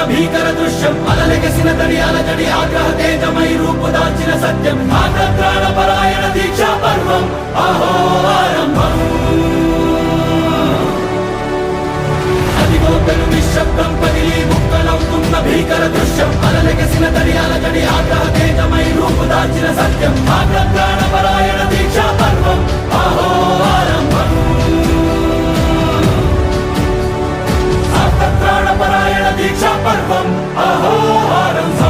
భీకర దృశ్యం అలలెగసిన తడి అలజడి ఆగ్రహ తేజమై రూపుదాల్చిన సత్యం ఆగ్రత్రాణ పరాయణ దీక్షా పర్వం అహో ఆరంభం అదిగో పెను నిశ్శబ్దం పగిలి ముక్కలవుతున్న భీకర దృశ్యం అలలెగసిన తడి అలజడి ఆగ్రహ తేజమై రూపుదాల్చిన సత్యం ఆగ్రత్రాణ పరాయణ దీక్షా పర్వం అహో ఆరంభం ఆగ్రత్రాణ పరాయణ దీక్షా పర్వం అహో ఆరంభం